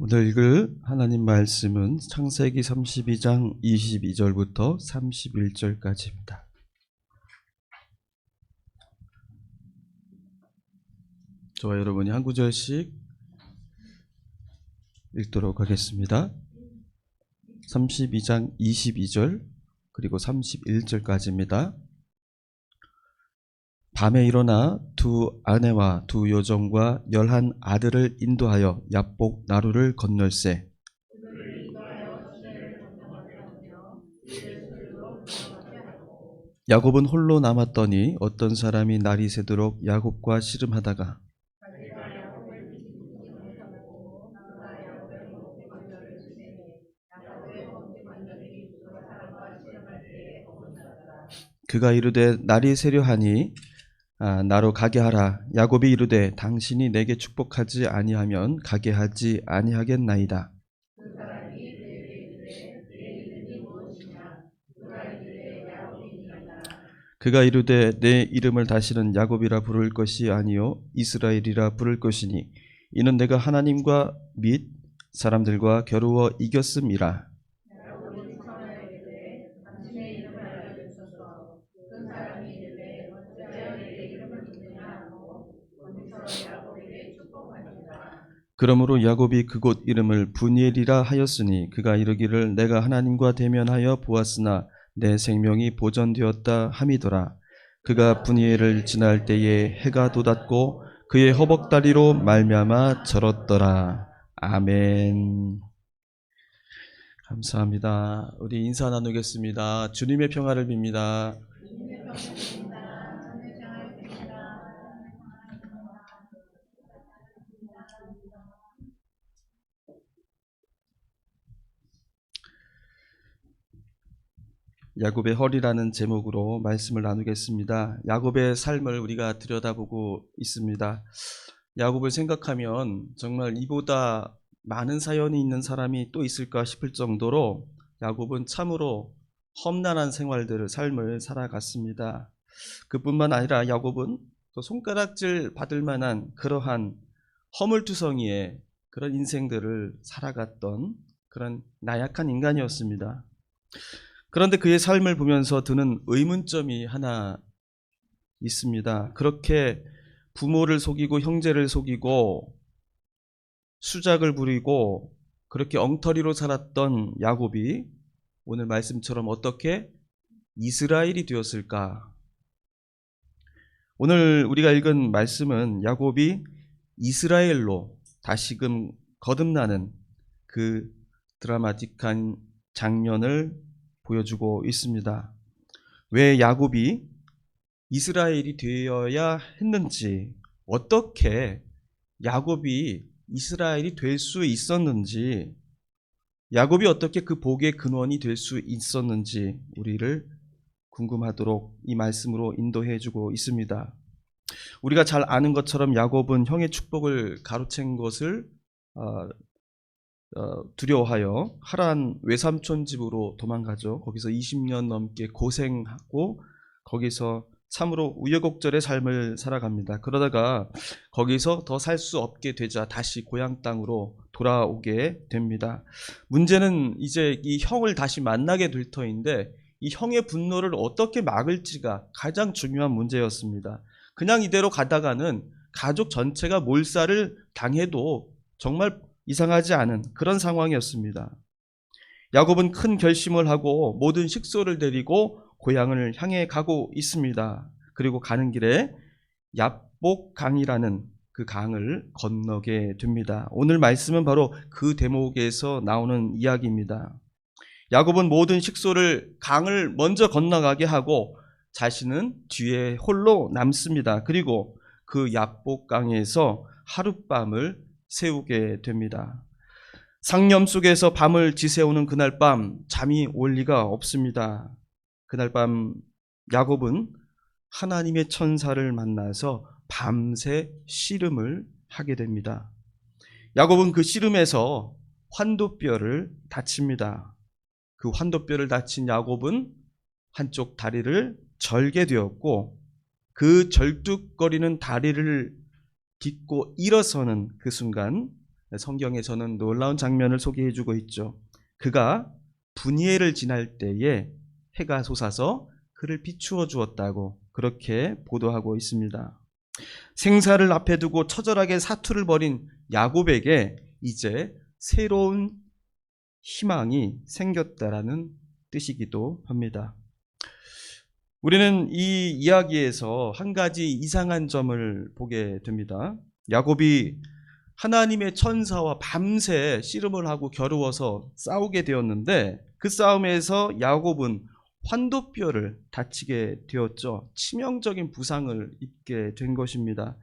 오늘 읽을 하나님 말씀은 창세기 32장 22절부터 31절까지입니다. 저와 여러분이 한 구절씩 읽도록 하겠습니다. 32장 22절 그리고 31절까지입니다. 밤에 일어나 두 아내와 두 여종과 11 아들을 인도하여 야복 나루를 건널세. 야곱은 홀로 남았더니 어떤 사람이 날이 새도록 야곱과 씨름하다가 그가 이르되 날이 새려 하니 나로 가게 하라. 야곱이 이르되 당신이 내게 축복하지 아니하면 가게 하지 아니하겠나이다. 그가 이르되 내 이름을 다시는 야곱이라 부를 것이 아니요 이스라엘이라 부를 것이니 이는 내가 하나님과 및 사람들과 겨루어 이겼음이라. 그러므로 야곱이 그곳 이름을 브니엘이라 하였으니 그가 이르기를 내가 하나님과 대면하여 보았으나 내 생명이 보전되었다 함이더라. 그가 브니엘을 지날 때에 해가 돋았고 그의 허벅다리로 말미암아 절었더라. 아멘. 감사합니다. 우리 인사 나누겠습니다. 주님의 평화를 빕니다. 야곱의 허리라는 제목으로 말씀을 나누겠습니다. 야곱의 삶을 우리가 들여다보고 있습니다. 야곱을 생각하면 정말 이보다 많은 사연이 있는 사람이 또 있을까 싶을 정도로 야곱은 참으로 험난한 삶을 살아갔습니다. 그뿐만 아니라 야곱은 또 손가락질 받을 만한 그러한 허물투성이의 그런 인생들을 살아갔던 그런 나약한 인간이었습니다. 그런데 그의 삶을 보면서 드는 의문점이 하나 있습니다. 그렇게 부모를 속이고 형제를 속이고 수작을 부리고 그렇게 엉터리로 살았던 야곱이 오늘 말씀처럼 어떻게 이스라엘이 되었을까? 오늘 우리가 읽은 말씀은 야곱이 이스라엘로 다시금 거듭나는 그 드라마틱한 장면을 보여주고 있습니다. 왜 야곱이 이스라엘이 되어야 했는지, 어떻게 야곱이 이스라엘이 될 수 있었는지, 야곱이 어떻게 그 복의 근원이 될 수 있었는지 우리를 궁금하도록 이 말씀으로 인도해 주고 있습니다. 우리가 잘 아는 것처럼 야곱은 형의 축복을 가로챈 것을 두려워하여 하란 외삼촌 집으로 도망가죠. 거기서 20년 넘게 고생하고 거기서 참으로 우여곡절의 삶을 살아갑니다. 그러다가 거기서 더 살 수 없게 되자 다시 고향 땅으로 돌아오게 됩니다. 문제는 이제 이 형을 다시 만나게 될 터인데 이 형의 분노를 어떻게 막을지가 가장 중요한 문제였습니다. 그냥 이대로 가다가는 가족 전체가 몰살을 당해도 정말 이상하지 않은 그런 상황이었습니다. 야곱은 큰 결심을 하고 모든 식소를 데리고 고향을 향해 가고 있습니다. 그리고 가는 길에 야복강이라는 그 강을 건너게 됩니다. 오늘 말씀은 바로 그 대목에서 나오는 이야기입니다. 야곱은 모든 식소를 강을 먼저 건너가게 하고 자신은 뒤에 홀로 남습니다. 그리고 그 야복강에서 하룻밤을 세우게 됩니다. 상념 속에서 밤을 지새우는 그날 밤 잠이 올 리가 없습니다. 그날 밤 야곱은 하나님의 천사를 만나서 밤새 씨름을 하게 됩니다. 야곱은 그 씨름에서 환도뼈를 다칩니다. 그 환도뼈를 다친 야곱은 한쪽 다리를 절게 되었고 그 절뚝거리는 다리를 딛고 일어서는 그 순간 성경에서는 놀라운 장면을 소개해주고 있죠. 그가 분이엘을 지날 때에 해가 솟아서 그를 비추어 주었다고 그렇게 보도하고 있습니다. 생사를 앞에 두고 처절하게 사투를 벌인 야곱에게 이제 새로운 희망이 생겼다라는 뜻이기도 합니다. 우리는 이 이야기에서 한 가지 이상한 점을 보게 됩니다. 야곱이 하나님의 천사와 밤새 씨름을 하고 겨루어서 싸우게 되었는데 그 싸움에서 야곱은 환도뼈를 다치게 되었죠. 치명적인 부상을 입게 된 것입니다.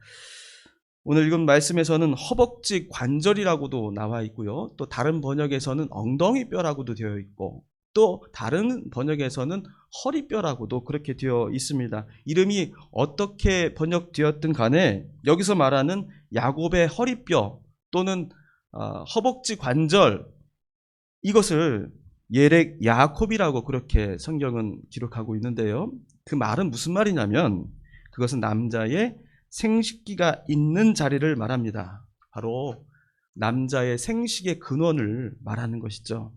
오늘 읽은 말씀에서는 허벅지 관절이라고도 나와 있고요. 또 다른 번역에서는 엉덩이뼈라고도 되어 있고 또 다른 번역에서는 허리뼈라고도 그렇게 되어 있습니다. 이름이 어떻게 번역되었든 간에 여기서 말하는 야곱의 허리뼈 또는 허벅지 관절, 이것을 예렉 야콥이라고 그렇게 성경은 기록하고 있는데요. 그 말은 무슨 말이냐면 그것은 남자의 생식기가 있는 자리를 말합니다. 바로 남자의 생식의 근원을 말하는 것이죠.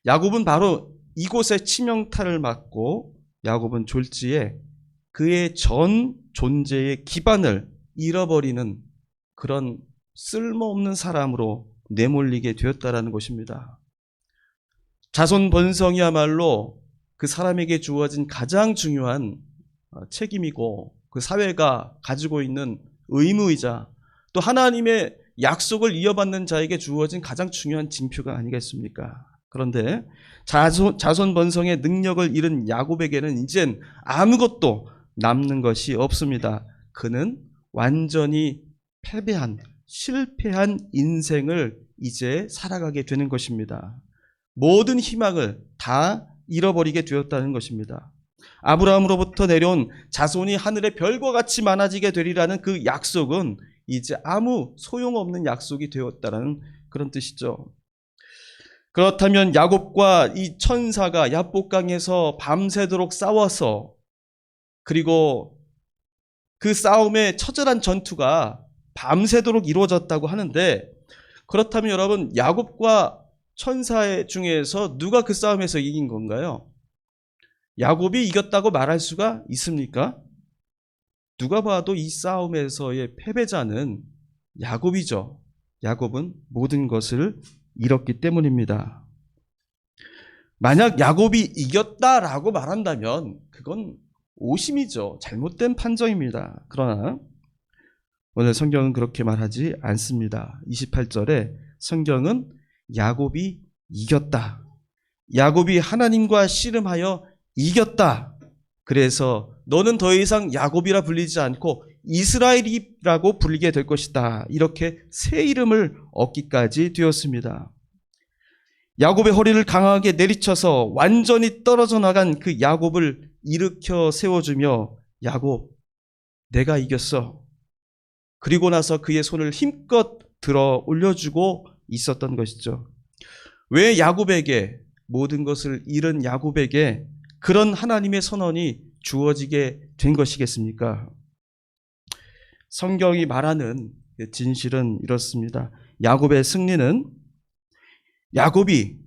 야곱은 바로 이곳에 치명타를 맞고 야곱은 졸지에 그의 전 존재의 기반을 잃어버리는 그런 쓸모없는 사람으로 내몰리게 되었다라는 것입니다. 자손 번성이야말로 그 사람에게 주어진 가장 중요한 책임이고 그 사회가 가지고 있는 의무이자 또 하나님의 약속을 이어받는 자에게 주어진 가장 중요한 징표가 아니겠습니까? 그런데 자손 번성의 능력을 잃은 야곱에게는 이젠 아무것도 남는 것이 없습니다. 그는 완전히 패배한, 실패한 인생을 이제 살아가게 되는 것입니다. 모든 희망을 다 잃어버리게 되었다는 것입니다. 아브라함으로부터 내려온 자손이 하늘의 별과 같이 많아지게 되리라는 그 약속은 이제 아무 소용없는 약속이 되었다는 그런 뜻이죠. 그렇다면 야곱과 이 천사가 야복강에서 밤새도록 싸워서 그리고 그 싸움의 처절한 전투가 밤새도록 이루어졌다고 하는데 그렇다면 여러분 야곱과 천사 중에서 누가 그 싸움에서 이긴 건가요? 야곱이 이겼다고 말할 수가 있습니까? 누가 봐도 이 싸움에서의 패배자는 야곱이죠. 야곱은 모든 것을 잃었기 때문입니다. 만약 야곱이 이겼다라고 말한다면 그건 오심이죠. 잘못된 판정입니다. 그러나 오늘 성경은 그렇게 말하지 않습니다. 28절에 성경은 야곱이 이겼다. 야곱이 하나님과 씨름하여 이겼다. 그래서 너는 더 이상 야곱이라 불리지 않고 이스라엘이라고 불리게 될 것이다. 이렇게 새 이름을 얻기까지 되었습니다. 야곱의 허리를 강하게 내리쳐서 완전히 떨어져 나간 그 야곱을 일으켜 세워주며 야곱, 내가 이겼어. 그리고 나서 그의 손을 힘껏 들어 올려주고 있었던 것이죠. 왜 야곱에게, 모든 것을 잃은 야곱에게 그런 하나님의 선언이 주어지게 된 것이겠습니까? 성경이 말하는 진실은 이렇습니다. 야곱의 승리는 야곱이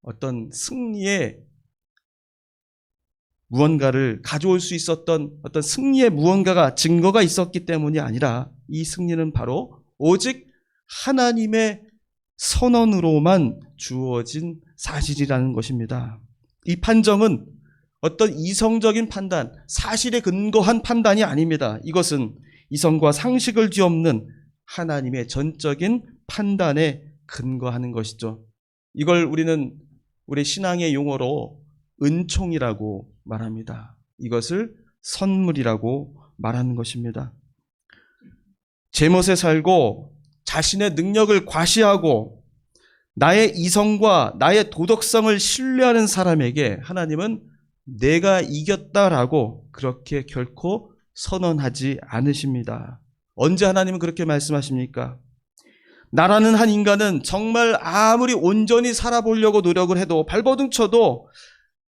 어떤 승리의 무언가를 가져올 수 있었던 어떤 승리의 무언가가 증거가 있었기 때문이 아니라 이 승리는 바로 오직 하나님의 선언으로만 주어진 사실이라는 것입니다. 이 판정은 어떤 이성적인 판단, 사실에 근거한 판단이 아닙니다. 이것은 이성과 상식을 뒤엎는 하나님의 전적인 판단에 근거하는 것이죠. 이걸 우리는 우리 신앙의 용어로 은총이라고 말합니다. 이것을 선물이라고 말하는 것입니다. 제멋에 살고 자신의 능력을 과시하고 나의 이성과 나의 도덕성을 신뢰하는 사람에게 하나님은 내가 이겼다라고 그렇게 결코 선언하지 않으십니다. 언제 하나님은 그렇게 말씀하십니까? 나라는 한 인간은 정말 아무리 온전히 살아보려고 노력을 해도 발버둥 쳐도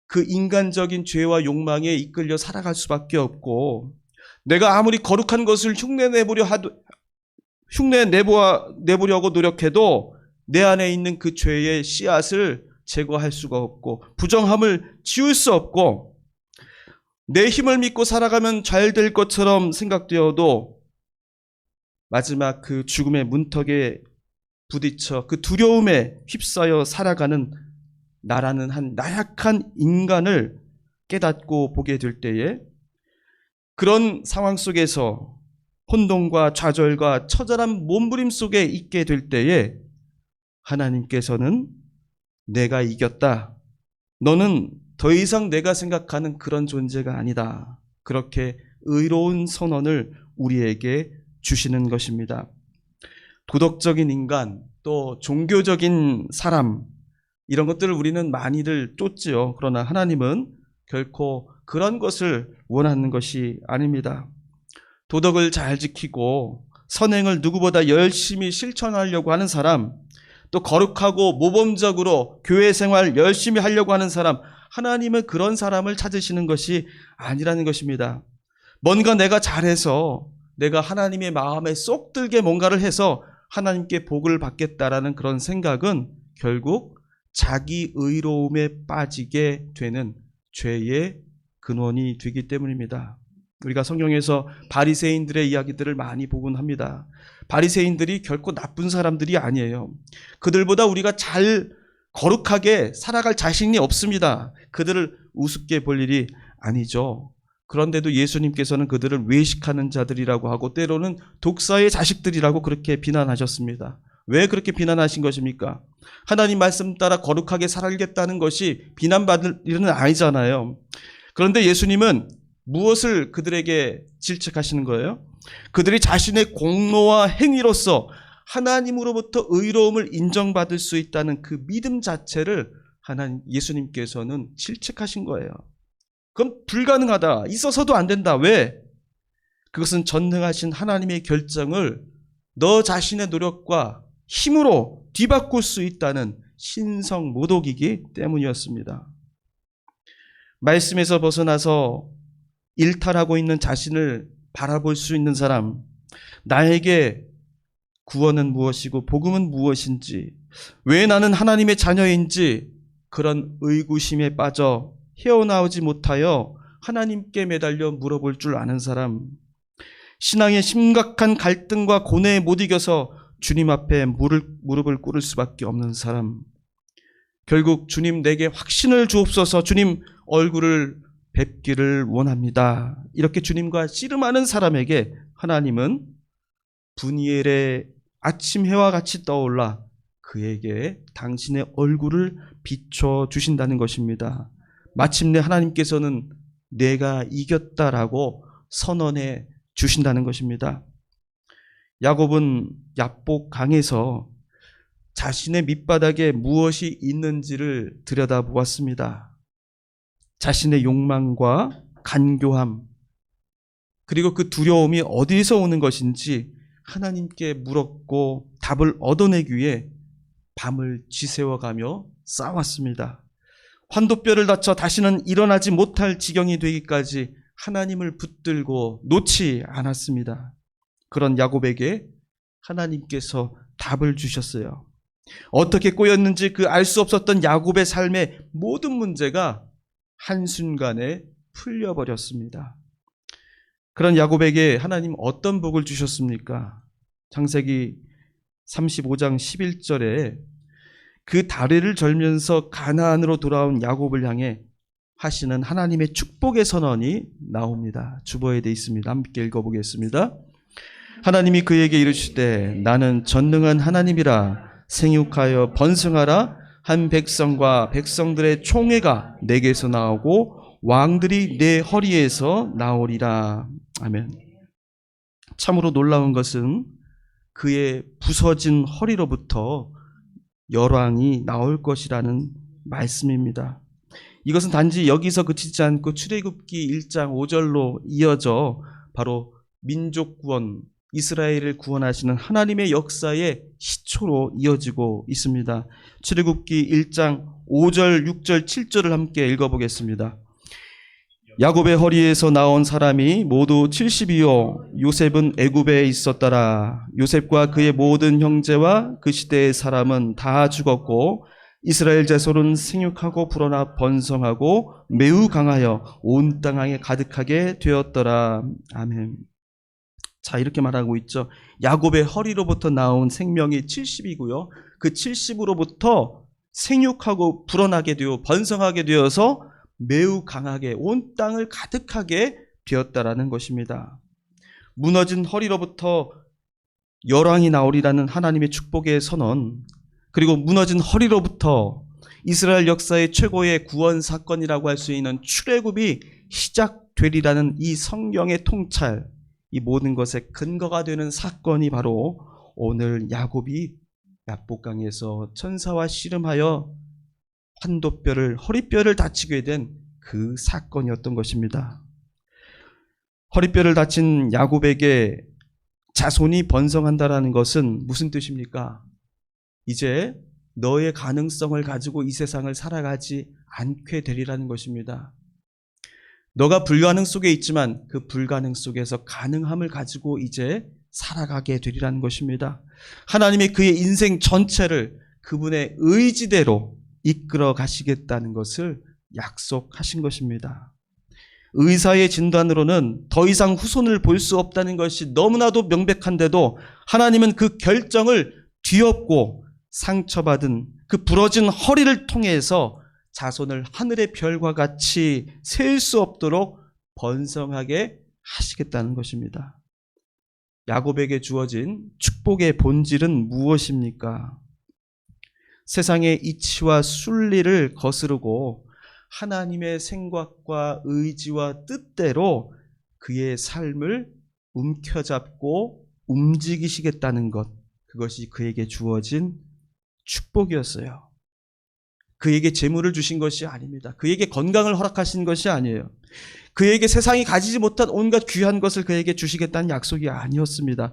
그 인간적인 죄와 욕망에 이끌려 살아갈 수밖에 없고 내가 아무리 거룩한 것을 흉내 내보려고 노력해도 내 안에 있는 그 죄의 씨앗을 제거할 수가 없고 부정함을 지울 수 없고 내 힘을 믿고 살아가면 잘 될 것처럼 생각되어도 마지막 그 죽음의 문턱에 부딪혀 그 두려움에 휩싸여 살아가는 나라는 한 나약한 인간을 깨닫고 보게 될 때에 그런 상황 속에서 혼돈과 좌절과 처절한 몸부림 속에 있게 될 때에 하나님께서는 내가 이겼다. 너는 더 이상 내가 생각하는 그런 존재가 아니다. 그렇게 의로운 선언을 우리에게 주시는 것입니다. 도덕적인 인간, 또 종교적인 사람, 이런 것들을 우리는 많이들 쫓지요. 그러나 하나님은 결코 그런 것을 원하는 것이 아닙니다. 도덕을 잘 지키고 선행을 누구보다 열심히 실천하려고 하는 사람, 또 거룩하고 모범적으로 교회 생활 열심히 하려고 하는 사람, 하나님은 그런 사람을 찾으시는 것이 아니라는 것입니다. 뭔가 내가 잘해서 내가 하나님의 마음에 쏙 들게 뭔가를 해서 하나님께 복을 받겠다라는 그런 생각은 결국 자기 의로움에 빠지게 되는 죄의 근원이 되기 때문입니다. 우리가 성경에서 바리새인들의 이야기들을 많이 보곤 합니다. 바리새인들이 결코 나쁜 사람들이 아니에요. 그들보다 우리가 잘 거룩하게 살아갈 자신이 없습니다. 그들을 우습게 볼 일이 아니죠. 그런데도 예수님께서는 그들을 외식하는 자들이라고 하고 때로는 독사의 자식들이라고 그렇게 비난하셨습니다. 왜 그렇게 비난하신 것입니까? 하나님 말씀 따라 거룩하게 살아야겠다는 것이 비난받을 일은 아니잖아요. 그런데 예수님은 무엇을 그들에게 질책하시는 거예요? 그들이 자신의 공로와 행위로서 하나님으로부터 의로움을 인정받을 수 있다는 그 믿음 자체를 예수님께서는 질책하신 거예요. 그럼 불가능하다. 있어서도 안 된다. 왜? 그것은 전능하신 하나님의 결정을 너 자신의 노력과 힘으로 뒤바꿀 수 있다는 신성 모독이기 때문이었습니다. 말씀에서 벗어나서 일탈하고 있는 자신을 바라볼 수 있는 사람, 나에게 구원은 무엇이고 복음은 무엇인지, 왜 나는 하나님의 자녀인지 그런 의구심에 빠져 헤어나오지 못하여 하나님께 매달려 물어볼 줄 아는 사람, 신앙의 심각한 갈등과 고뇌에 못 이겨서 주님 앞에 무릎을 꿇을 수밖에 없는 사람, 결국 주님 내게 확신을 주옵소서, 주님 얼굴을 뵙기를 원합니다. 이렇게 주님과 씨름하는 사람에게 하나님은 분이엘의 아침 해와 같이 떠올라 그에게 당신의 얼굴을 비춰주신다는 것입니다. 마침내 하나님께서는 내가 이겼다라고 선언해 주신다는 것입니다. 야곱은 야복 강에서 자신의 밑바닥에 무엇이 있는지를 들여다보았습니다. 자신의 욕망과 간교함, 그리고 그 두려움이 어디서 오는 것인지 하나님께 물었고 답을 얻어내기 위해 밤을 지새워가며 싸웠습니다. 환도뼈를 다쳐 다시는 일어나지 못할 지경이 되기까지 하나님을 붙들고 놓지 않았습니다. 그런 야곱에게 하나님께서 답을 주셨어요. 어떻게 꼬였는지 그 알 수 없었던 야곱의 삶의 모든 문제가 한순간에 풀려버렸습니다. 그런 야곱에게 하나님 어떤 복을 주셨습니까? 창세기 35장 11절에 그 다리를 절면서 가나안으로 돌아온 야곱을 향해 하시는 하나님의 축복의 선언이 나옵니다. 주보에 되어 있습니다. 함께 읽어보겠습니다. 하나님이 그에게 이르시되 나는 전능한 하나님이라 생육하여 번성하라. 한 백성과 백성들의 총회가 내게서 나오고 왕들이 내 허리에서 나오리라. 아멘. 참으로 놀라운 것은 그의 부서진 허리로부터 열왕이 나올 것이라는 말씀입니다. 이것은 단지 여기서 그치지 않고 출애굽기 1장 5절로 이어져 바로 민족 구원, 이스라엘을 구원하시는 하나님의 역사의 시초로 이어지고 있습니다. 출애굽기 1장 5절, 6절, 7절을 함께 읽어보겠습니다. 야곱의 허리에서 나온 사람이 모두 70이요 요셉은 애굽에 있었더라. 요셉과 그의 모든 형제와 그 시대의 사람은 다 죽었고 이스라엘 자손은 생육하고 불어나 번성하고 매우 강하여 온 땅에 가득하게 되었더라. 아멘. 자, 이렇게 말하고 있죠. 야곱의 허리로부터 나온 생명이 70이고요. 그 70으로부터 생육하고 불어나게 되어 번성하게 되어서 매우 강하게 온 땅을 가득하게 되었다라는 것입니다. 무너진 허리로부터 열왕이 나오리라는 하나님의 축복의 선언, 그리고 무너진 허리로부터 이스라엘 역사의 최고의 구원 사건이라고 할 수 있는 출애굽이 시작되리라는 이 성경의 통찰, 이 모든 것의 근거가 되는 사건이 바로 오늘 야곱이 야복강에서 천사와 씨름하여 환도뼈를 허리뼈를 다치게 된 그 사건이었던 것입니다. 허리뼈를 다친 야곱에게 자손이 번성한다라는 것은 무슨 뜻입니까? 이제 너의 가능성을 가지고 이 세상을 살아가지 않게 되리라는 것입니다. 너가 불가능 속에 있지만 그 불가능 속에서 가능함을 가지고 이제 살아가게 되리라는 것입니다. 하나님이 그의 인생 전체를 그분의 의지대로 이끌어 가시겠다는 것을 약속하신 것입니다. 의사의 진단으로는 더 이상 후손을 볼 수 없다는 것이 너무나도 명백한데도 하나님은 그 결정을 뒤엎고 상처받은 그 부러진 허리를 통해서 자손을 하늘의 별과 같이 셀 수 없도록 번성하게 하시겠다는 것입니다. 야곱에게 주어진 축복의 본질은 무엇입니까? 세상의 이치와 순리를 거스르고 하나님의 생각과 의지와 뜻대로 그의 삶을 움켜잡고 움직이시겠다는 것, 그것이 그에게 주어진 축복이었어요. 그에게 재물을 주신 것이 아닙니다. 그에게 건강을 허락하신 것이 아니에요. 그에게 세상이 가지지 못한 온갖 귀한 것을 그에게 주시겠다는 약속이 아니었습니다.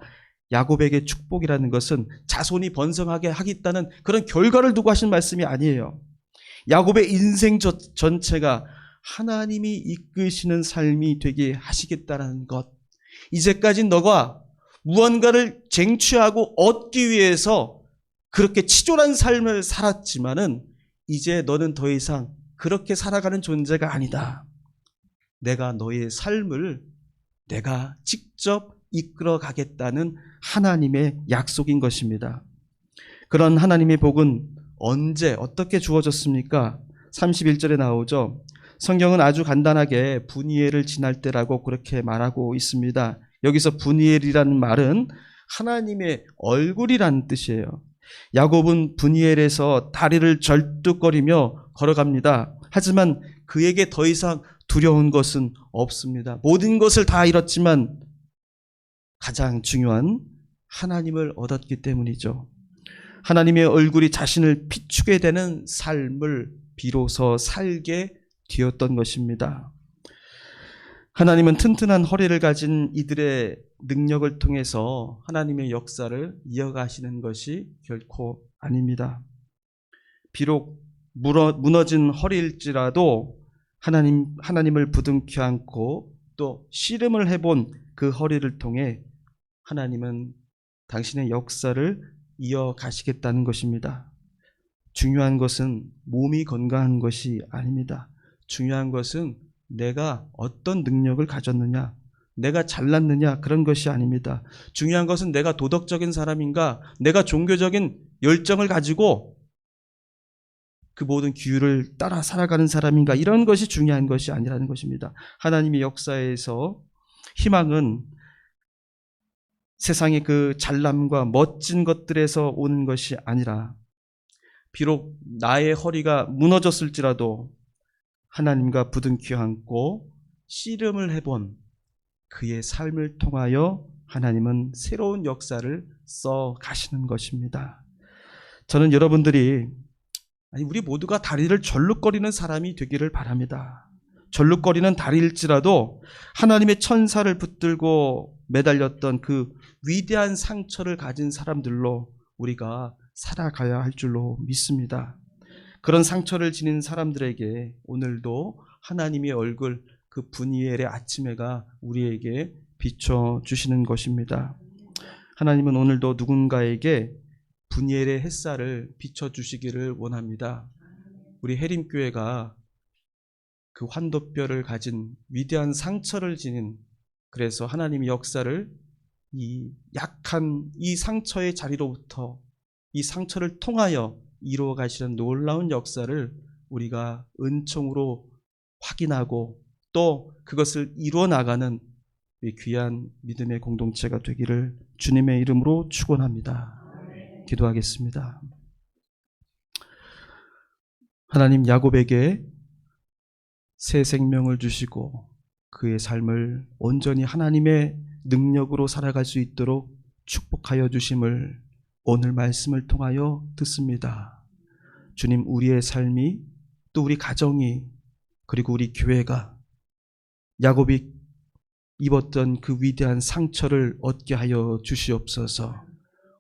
야곱에게 축복이라는 것은 자손이 번성하게 하겠다는 그런 결과를 두고 하신 말씀이 아니에요. 야곱의 인생 전체가 하나님이 이끄시는 삶이 되게 하시겠다는 것. 이제까지 너가 무언가를 쟁취하고 얻기 위해서 그렇게 치졸한 삶을 살았지만은 이제 너는 더 이상 그렇게 살아가는 존재가 아니다. 내가 너의 삶을 내가 직접 이끌어 가겠다는 하나님의 약속인 것입니다. 그런 하나님의 복은 언제 어떻게 주어졌습니까? 31절에 나오죠. 성경은 아주 간단하게 분이엘을 지날 때라고 그렇게 말하고 있습니다. 여기서 분이엘이라는 말은 하나님의 얼굴이라는 뜻이에요. 야곱은 분이엘에서 다리를 절뚝거리며 걸어갑니다. 하지만 그에게 더 이상 두려운 것은 없습니다. 모든 것을 다 잃었지만 가장 중요한 하나님을 얻었기 때문이죠. 하나님의 얼굴이 자신을 비추게 되는 삶을 비로소 살게 되었던 것입니다. 하나님은 튼튼한 허리를 가진 이들의 능력을 통해서 하나님의 역사를 이어가시는 것이 결코 아닙니다. 비록 무너진 허리일지라도 하나님을 부둥켜 안고 또 씨름을 해본 그 허리를 통해 하나님은 당신의 역사를 이어가시겠다는 것입니다. 중요한 것은 몸이 건강한 것이 아닙니다. 중요한 것은 내가 어떤 능력을 가졌느냐, 내가 잘났느냐, 그런 것이 아닙니다. 중요한 것은 내가 도덕적인 사람인가, 내가 종교적인 열정을 가지고 그 모든 규율을 따라 살아가는 사람인가, 이런 것이 중요한 것이 아니라는 것입니다. 하나님의 역사에서 희망은 세상의 그 잘남과 멋진 것들에서 오는 것이 아니라 비록 나의 허리가 무너졌을지라도 하나님과 부둥켜 안고 씨름을 해본 그의 삶을 통하여 하나님은 새로운 역사를 써 가시는 것입니다. 저는 여러분들이 우리 모두가 다리를 절룩거리는 사람이 되기를 바랍니다. 절룩거리는 다리일지라도 하나님의 천사를 붙들고 매달렸던 그 위대한 상처를 가진 사람들로 우리가 살아가야 할 줄로 믿습니다. 그런 상처를 지닌 사람들에게 오늘도 하나님의 얼굴 그 분이엘의 아침해가 우리에게 비춰주시는 것입니다. 하나님은 오늘도 누군가에게 분이엘의 햇살을 비춰주시기를 원합니다. 우리 해림교회가 그 환도뼈를 가진 위대한 상처를 지닌, 그래서 하나님의 역사를 이 약한 이 상처의 자리로부터 이 상처를 통하여 이루어 가시는 놀라운 역사를 우리가 은총으로 확인하고 또 그것을 이루어 나가는 이 귀한 믿음의 공동체가 되기를 주님의 이름으로 축원합니다. 기도하겠습니다. 하나님, 야곱에게 새 생명을 주시고 그의 삶을 온전히 하나님의 능력으로 살아갈 수 있도록 축복하여 주심을 오늘 말씀을 통하여 듣습니다. 주님, 우리의 삶이 또 우리 가정이 그리고 우리 교회가 야곱이 입었던 그 위대한 상처를 얻게 하여 주시옵소서.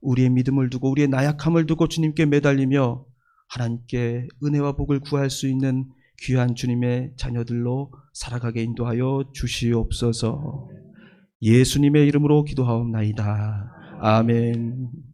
우리의 믿음을 두고 우리의 나약함을 두고 주님께 매달리며 하나님께 은혜와 복을 구할 수 있는 귀한 주님의 자녀들로 살아가게 인도하여 주시옵소서. 예수님의 이름으로 기도하옵나이다. 아멘.